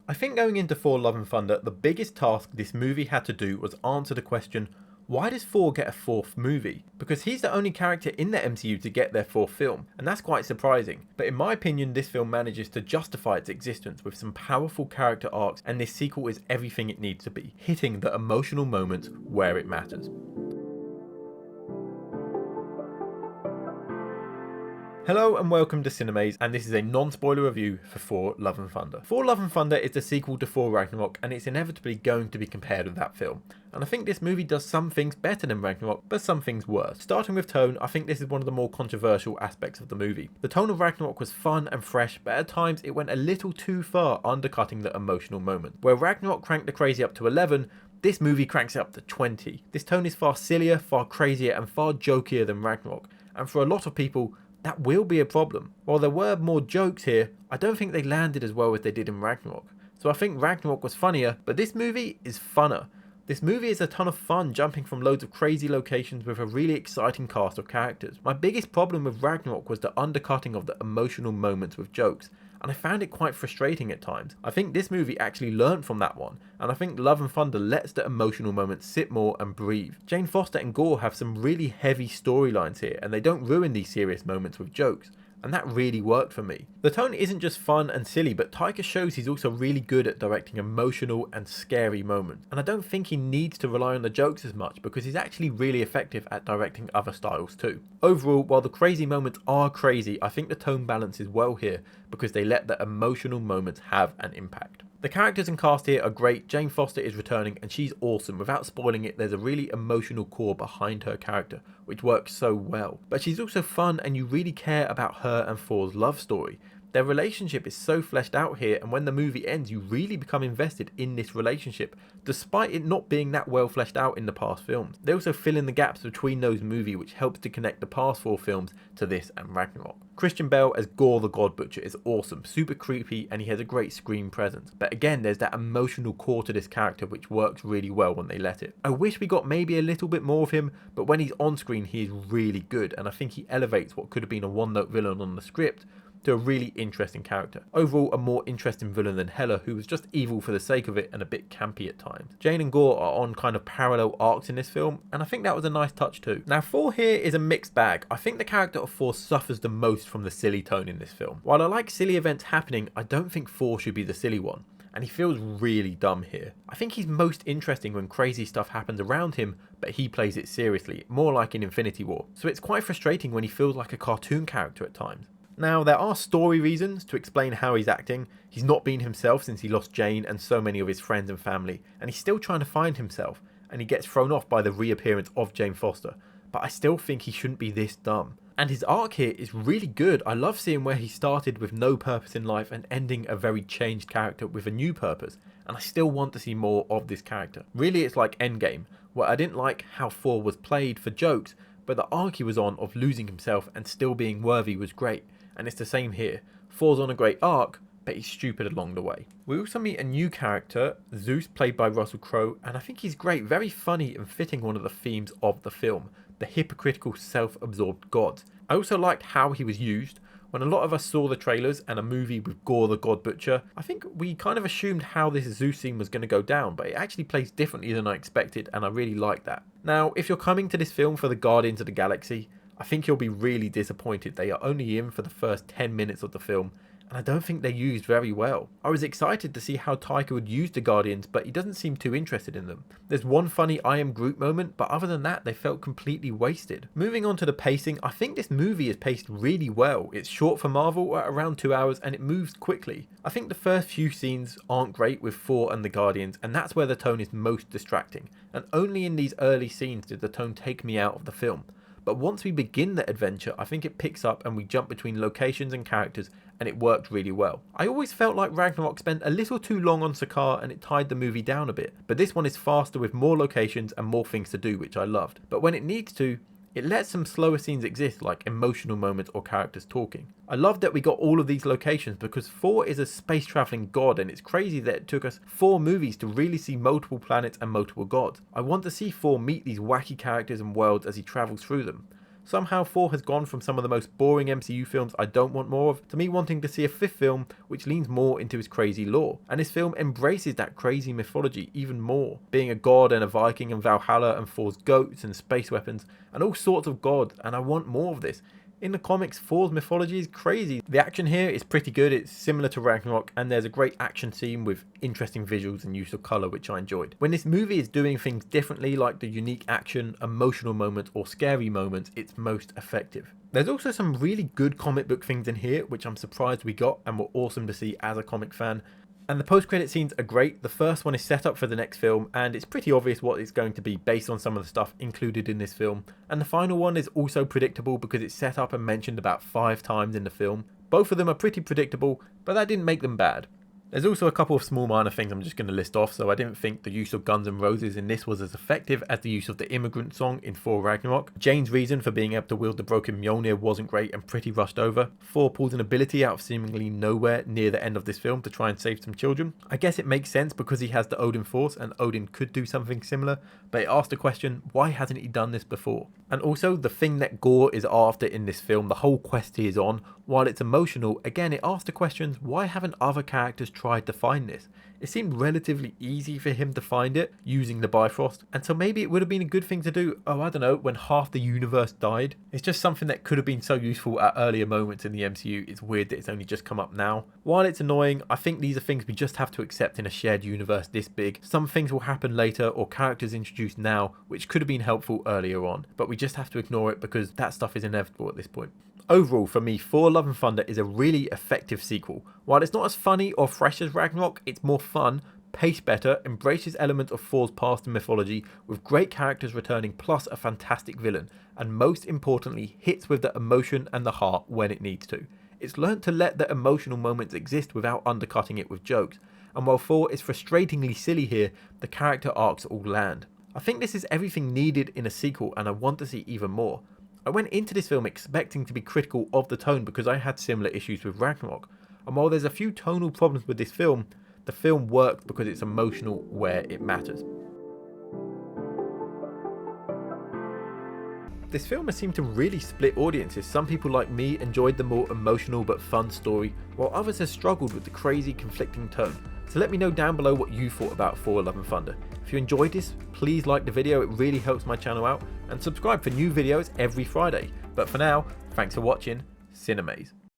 I think going into Thor Love and Thunder, the biggest task this movie had to do was answer the question, why does Thor get a fourth movie? Because he's the only character in the MCU to get their fourth film, and that's quite surprising. But in my opinion, this film manages to justify its existence with some powerful character arcs, and this sequel is everything it needs to be, hitting the emotional moments where it matters. Hello and welcome to Cinemaze, and this is a non-spoiler review for Thor Love and Thunder. Thor Love and Thunder is the sequel to Thor Ragnarok, and it's inevitably going to be compared with that film. And I think this movie does some things better than Ragnarok, but some things worse. Starting with tone, I think this is one of the more controversial aspects of the movie. The tone of Ragnarok was fun and fresh, but at times it went a little too far, undercutting the emotional moment. Where Ragnarok cranked the crazy up to 11, this movie cranks it up to 20. This tone is far sillier, far crazier, and far jokier than Ragnarok. And for a lot of people, that will be a problem. While there were more jokes here, I don't think they landed as well as they did in Ragnarok. So I think Ragnarok was funnier, but this movie is funner. This movie is a ton of fun, jumping from loads of crazy locations with a really exciting cast of characters. My biggest problem with Ragnarok was the undercutting of the emotional moments with jokes, and I found it quite frustrating at times. I think this movie actually learned from that one, and I think Love and Thunder lets the emotional moments sit more and breathe. Jane Foster and Gorr have some really heavy storylines here, and they don't ruin these serious moments with jokes. And that really worked for me. The tone isn't just fun and silly, but Taika shows he's also really good at directing emotional and scary moments. And I don't think he needs to rely on the jokes as much, because he's actually really effective at directing other styles too. Overall, while the crazy moments are crazy, I think the tone balances well here, because they let the emotional moments have an impact. The characters and cast here are great. Jane Foster is returning and she's awesome. Without spoiling it, there's a really emotional core behind her character, which works so well. But she's also fun, and you really care about her and Thor's love story. Their relationship is so fleshed out here, and when the movie ends, you really become invested in this relationship, despite it not being that well fleshed out in the past films. They also fill in the gaps between those movies, which helps to connect the past four films to this and Ragnarok. Christian Bale as Gorr the God Butcher is awesome, super creepy, and he has a great screen presence. But again, there's that emotional core to this character which works really well when they let it. I wish we got maybe a little bit more of him, but when he's on screen, he is really good, and I think he elevates what could have been a one-note villain on the script to a really interesting character. Overall, a more interesting villain than Hela, who was just evil for the sake of it and a bit campy at times. Jane and Gorr are on kind of parallel arcs in this film, and I think that was a nice touch too. Now, Thor here is a mixed bag. I think the character of Thor suffers the most from the silly tone in this film. While I like silly events happening, I don't think Thor should be the silly one, and he feels really dumb here. I think he's most interesting when crazy stuff happens around him, but he plays it seriously, more like in Infinity War. So it's quite frustrating when he feels like a cartoon character at times. Now, there are story reasons to explain how he's acting. He's not been himself since he lost Jane and so many of his friends and family, and he's still trying to find himself, and he gets thrown off by the reappearance of Jane Foster. But I still think he shouldn't be this dumb. And his arc here is really good. I love seeing where he started with no purpose in life and ending a very changed character with a new purpose, and I still want to see more of this character. Really, it's like Endgame, where I didn't like how Thor was played for jokes, but the arc he was on of losing himself and still being worthy was great. And it's the same here. Thor's on a great arc, but he's stupid along the way. We also meet a new character, Zeus, played by Russell Crowe, and I think he's great, very funny and fitting one of the themes of the film, the hypocritical, self-absorbed gods. I also liked how he was used. When a lot of us saw the trailers and a movie with Gorr the God Butcher, I think we kind of assumed how this Zeus scene was going to go down, but it actually plays differently than I expected, and I really like that. Now, if you're coming to this film for the Guardians of the Galaxy, I think you'll be really disappointed. They are only in for the first 10 minutes of the film, and I don't think they're used very well. I was excited to see how Taika would use the Guardians, but he doesn't seem too interested in them. There's one funny I Am Groot moment, but other than that, they felt completely wasted. Moving on to the pacing, I think this movie is paced really well. It's short for Marvel at around 2 hours, and it moves quickly. I think the first few scenes aren't great with Thor and the Guardians, and that's where the tone is most distracting. And only in these early scenes did the tone take me out of the film. But once we begin the adventure, I think it picks up and we jump between locations and characters, and it worked really well. I always felt like Ragnarok spent a little too long on Sakaar and it tied the movie down a bit, but this one is faster with more locations and more things to do, which I loved. But when it needs to, it lets some slower scenes exist, like emotional moments or characters talking. I love that we got all of these locations because Thor is a space traveling god, and it's crazy that it took us 4 movies to really see multiple planets and multiple gods. I want to see Thor meet these wacky characters and worlds as he travels through them. Somehow Thor has gone from some of the most boring MCU films I don't want more of, to me wanting to see a fifth film which leans more into his crazy lore. And this film embraces that crazy mythology even more, being a god and a Viking and Valhalla and Thor's goats and space weapons and all sorts of gods, and I want more of this. In the comics, Thor's mythology is crazy. The action here is pretty good, it's similar to Ragnarok, and there's a great action scene with interesting visuals and use of colour which I enjoyed. When this movie is doing things differently, like the unique action, emotional moments or scary moments, it's most effective. There's also some really good comic book things in here which I'm surprised we got and were awesome to see as a comic fan. And the post-credit scenes are great. The first one is set up for the next film, and it's pretty obvious what it's going to be based on some of the stuff included in this film. And the final one is also predictable because it's set up and mentioned about 5 times in the film. Both of them are pretty predictable, but that didn't make them bad. There's also a couple of small minor things I'm just going to list off, so I didn't think the use of Guns N' Roses in this was as effective as the use of the Immigrant song in Thor Ragnarok. Jane's reason for being able to wield the broken Mjolnir wasn't great and pretty rushed over. Thor pulls an ability out of seemingly nowhere near the end of this film to try and save some children. I guess it makes sense because he has the Odin Force and Odin could do something similar, but it asked the question, why hasn't he done this before? And also the thing that Gorr is after in this film, the whole quest he is on, while it's emotional, again it asks the questions, why haven't other characters tried to find this? It seemed relatively easy for him to find it using the Bifrost, and so maybe it would have been a good thing to do, oh I don't know, when half the universe died. It's just something that could have been so useful at earlier moments in the MCU. It's weird that it's only just come up now. While it's annoying, I think these are things we just have to accept in a shared universe this big. Some things will happen later or characters introduced now which could have been helpful earlier on, but we just have to ignore it because that stuff is inevitable at this point. Overall, for me, Thor Love and Thunder is a really effective sequel. While it's not as funny or fresh as Ragnarok, it's more fun, paced better, embraces elements of Thor's past and mythology, with great characters returning plus a fantastic villain, and most importantly, hits with the emotion and the heart when it needs to. It's learnt to let the emotional moments exist without undercutting it with jokes, and while Thor is frustratingly silly here, the character arcs all land. I think this is everything needed in a sequel, and I want to see even more. I went into this film expecting to be critical of the tone because I had similar issues with Ragnarok, and while there's a few tonal problems with this film, the film works because it's emotional where it matters. This film has seemed to really split audiences. Some people like me enjoyed the more emotional but fun story, while others have struggled with the crazy conflicting tone. So let me know down below what you thought about Thor Love and Thunder. If you enjoyed this, please like the video, it really helps my channel out, and subscribe for new videos every Friday. But for now, thanks for watching Cinemaze.